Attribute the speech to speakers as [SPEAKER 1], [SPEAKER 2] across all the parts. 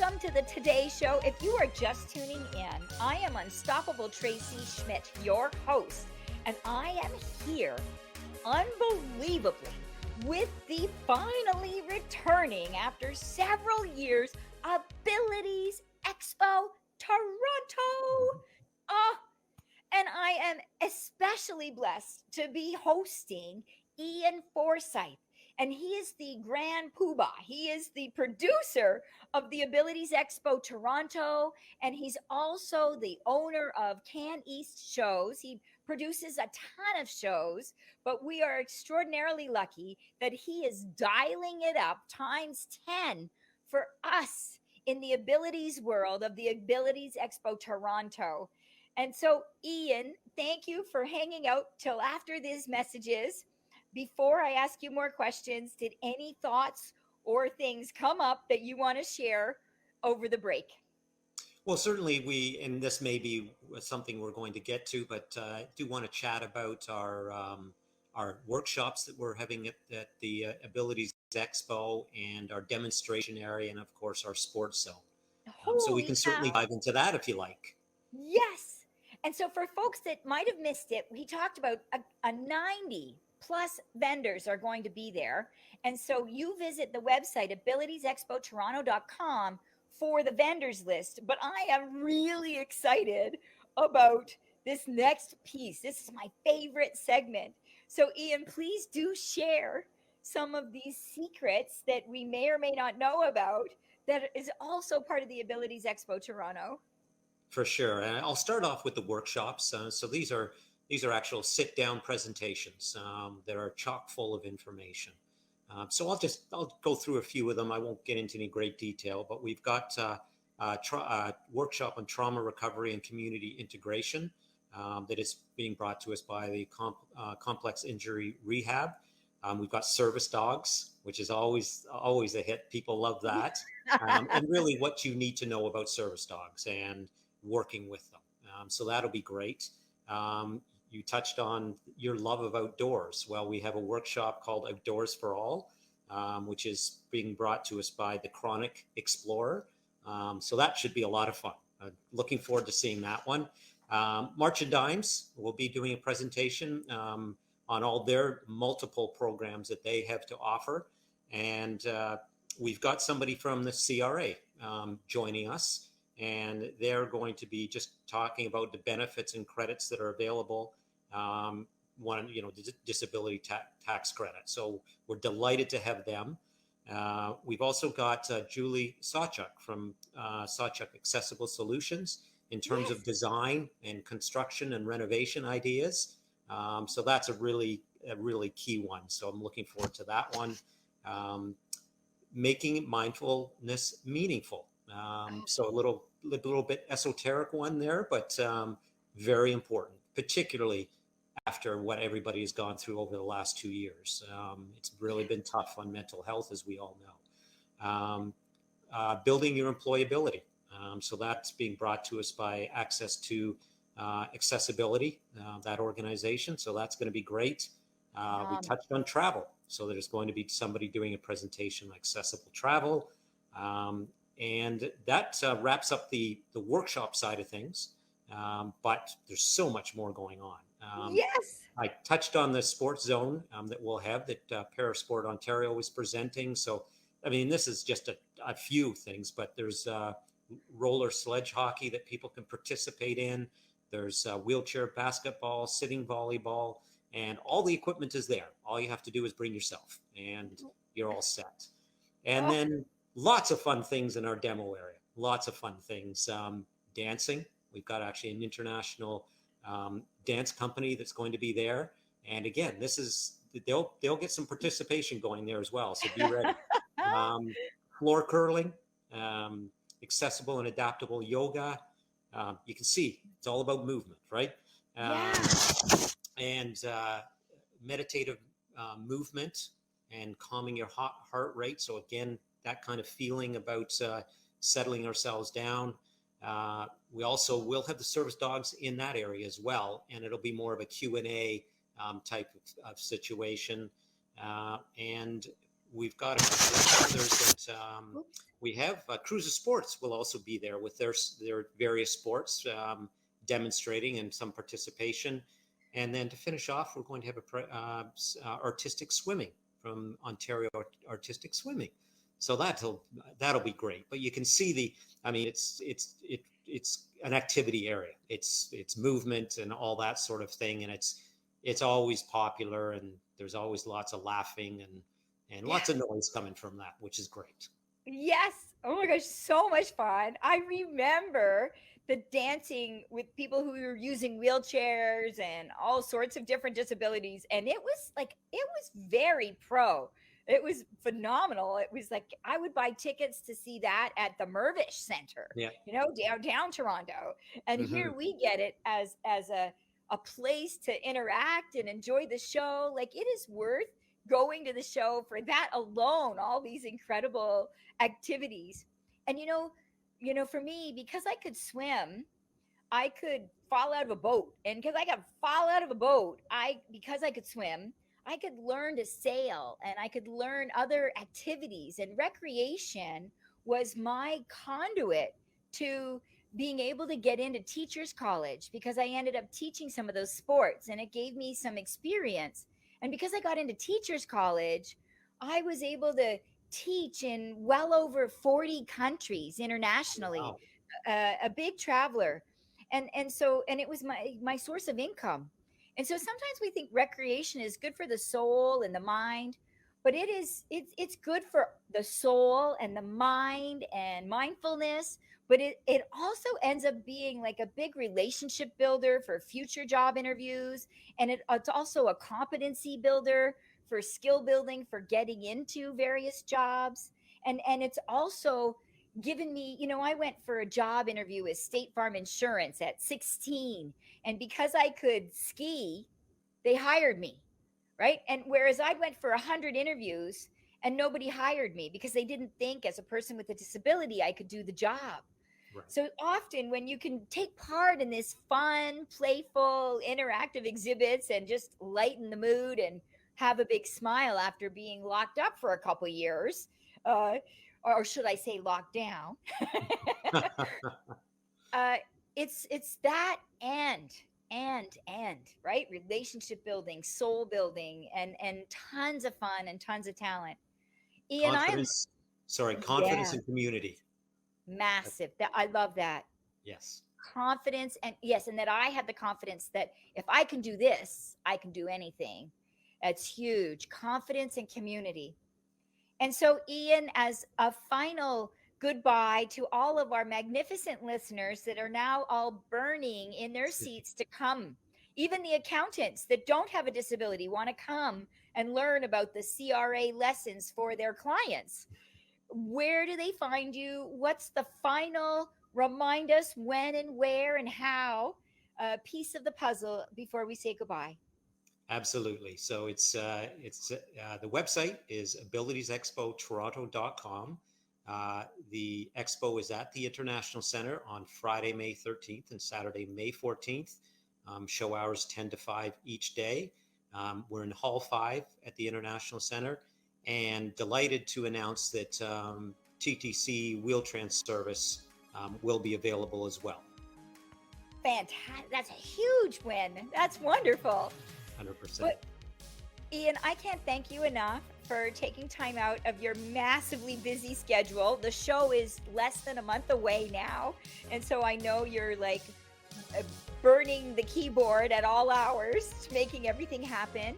[SPEAKER 1] welcome to the Today Show. If you are just tuning in, I am Unstoppable Tracy Schmidt, your host, and I am here unbelievably with the finally returning after several years Abilities Expo Toronto. Oh, and I am especially blessed to be hosting Ian Forsyth. And he is the grand poobah. He is the producer of the Abilities Expo Toronto. And he's also the owner of Can East Shows. He produces a ton of shows, but we are extraordinarily lucky that he is dialing it up times 10 for us in the abilities world of the Abilities Expo Toronto. And so, Ian, thank you for hanging out till after these messages. Before I ask you more questions, did any thoughts or things come up that you want to share over the break?
[SPEAKER 2] Well, certainly and this may be something we're going to get to, but I do want to chat about our workshops that we're having at the Abilities Expo and our demonstration area, and of course our sports zone. So we
[SPEAKER 1] Holy
[SPEAKER 2] can certainly
[SPEAKER 1] cow.
[SPEAKER 2] dive into that if you like.
[SPEAKER 1] Yes. And so, for folks that might have missed it, we talked about a 90 plus vendors are going to be there. And so, you visit the website abilitiesexpotoronto.com for the vendors list. But I am really excited about this next piece. This is my favorite segment. So, Ian, please do share some of these secrets that we may or may not know about that is also part of the Abilities Expo Toronto.
[SPEAKER 2] For sure, and I'll start off with the workshops. So these are actual sit-down presentations that are chock full of information. So I'll go through a few of them. I won't get into any great detail, but we've got a workshop on trauma recovery and community integration that is being brought to us by the complex injury rehab. We've got service dogs, which is always a hit. People love that, and really what you need to know about service dogs and working with them. So that'll be great. You touched on your love of outdoors. Well, we have a workshop called Outdoors for All, which is being brought to us by the Chronic Explorer. So that should be a lot of fun. Looking forward to seeing that one. March and Dimes will be doing a presentation on all their multiple programs that they have to offer. And we've got somebody from the CRA joining us, and they're going to be just talking about the benefits and credits that are available. Disability tax credit. So we're delighted to have them. We've also got Julie Sawchuk from Sawchuk Accessible Solutions in terms of design and construction and renovation ideas. So that's a really key one. So I'm looking forward to that one. Making mindfulness meaningful. So a little bit esoteric one there, but very important, particularly after what everybody has gone through over the last 2 years. It's really been tough on mental health, as we all know. Building your employability. So that's being brought to us by Access to Accessibility, that organization. So that's going to be great. We touched on travel. So there's going to be somebody doing a presentation on accessible travel. And that wraps up the workshop side of things. But there's so much more going on.
[SPEAKER 1] Yes.
[SPEAKER 2] I touched on the sports zone that we'll have that Parasport Ontario was presenting. So, I mean, this is just a few things, but there's roller sledge hockey that people can participate in. There's wheelchair basketball, sitting volleyball, and all the equipment is there. All you have to do is bring yourself, and you're all set. And then lots of fun things in our demo area. Lots of fun things. Dancing. We've got actually an international dance company that's going to be there. And again, they'll get some participation going there as well. So be ready. Floor curling, accessible and adaptable yoga. You can see it's all about movement, right? And meditative movement and calming your heart rate. So again, that kind of feeling about settling ourselves down. We also will have the service dogs in that area as well, and it'll be more of a Q&A type of situation. And we've got others that
[SPEAKER 1] Oops.
[SPEAKER 2] we have. Cruiser Sports will also be there with their various sports, demonstrating and some participation. And then to finish off, we're going to have artistic swimming from Ontario Artistic Swimming. So that'll be great. But you can see it's an activity area. It's movement and all that sort of thing, and it's always popular, and there's always lots of laughing and lots of noise coming from that, which is great.
[SPEAKER 1] Yes. Oh my gosh, so much fun. I remember the dancing with people who were using wheelchairs and all sorts of different disabilities. And it was very pro. It was phenomenal. It was like I would buy tickets to see that at the Mirvish Center,
[SPEAKER 2] Yeah.
[SPEAKER 1] downtown Toronto. And
[SPEAKER 2] Mm-hmm.
[SPEAKER 1] here we get it as a place to interact and enjoy the show. Like it is worth going to the show for that alone, all these incredible activities. And for me, because I could swim, I could fall out of a boat. And because I could fall out of a boat, because I could swim, I could learn to sail and I could learn other activities. And recreation was my conduit to being able to get into teachers college because I ended up teaching some of those sports and it gave me some experience. And because I got into teachers college, I was able to teach in well over 40 countries internationally,
[SPEAKER 2] Wow.
[SPEAKER 1] a big traveler. And it was my source of income. And so sometimes we think recreation is good for the soul and the mind, but it's good for the soul and the mind and mindfulness, but it also ends up being like a big relationship builder for future job interviews, and it's also a competency builder for skill building for getting into various jobs. And it's also given me, I went for a job interview with State Farm Insurance at 16, and because I could ski, they hired me, right? And whereas I went for 100 interviews and nobody hired me because they didn't think as a person with a disability I could do the job.
[SPEAKER 2] Right.
[SPEAKER 1] So often when you can take part in this fun, playful, interactive exhibits and just lighten the mood and have a big smile after being locked up for a couple years, uh, or should I say locked down, uh, it's that and right, relationship building, soul building, and tons of fun and tons of talent. Ian,
[SPEAKER 2] Confidence. Sorry, confidence
[SPEAKER 1] yeah,
[SPEAKER 2] and community.
[SPEAKER 1] massive. That I love that.
[SPEAKER 2] Yes.
[SPEAKER 1] Confidence, and yes, and that I have the confidence that if I can do this, I can do anything. That's huge. Confidence and community. And so, Ian, as a final goodbye to all of our magnificent listeners that are now all burning in their seats to come, even the accountants that don't have a disability want to come and learn about the CRA lessons for their clients. Where do they find you? What's the final remind us when and where and how piece of the puzzle before we say goodbye?
[SPEAKER 2] Absolutely. So it's the website is abilitiesexpotoronto.com. The expo is at the International Center on Friday, May 13th and Saturday, May 14th. Show hours 10 to 5 each day. We're in Hall 5 at the International Center, and delighted to announce that TTC Wheel-Trans service will be available as well.
[SPEAKER 1] Fantastic. That's a huge win. That's wonderful.
[SPEAKER 2] 100%.
[SPEAKER 1] But Ian, I can't thank you enough for taking time out of your massively busy schedule. The show is less than a month away now. And so I know you're like burning the keyboard at all hours, making everything happen.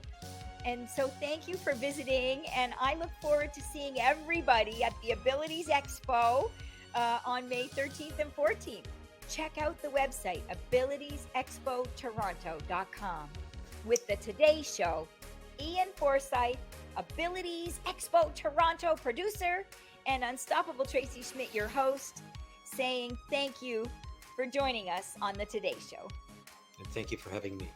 [SPEAKER 1] And so thank you for visiting. And I look forward to seeing everybody at the Abilities Expo on May 13th and 14th. Check out the website, abilitiesexpotoronto.com. With the Today Show, Ian Forsyth, Abilities Expo Toronto producer, and Unstoppable Tracy Schmidt, your host, saying thank you for joining us on the Today Show.
[SPEAKER 2] And thank you for having me.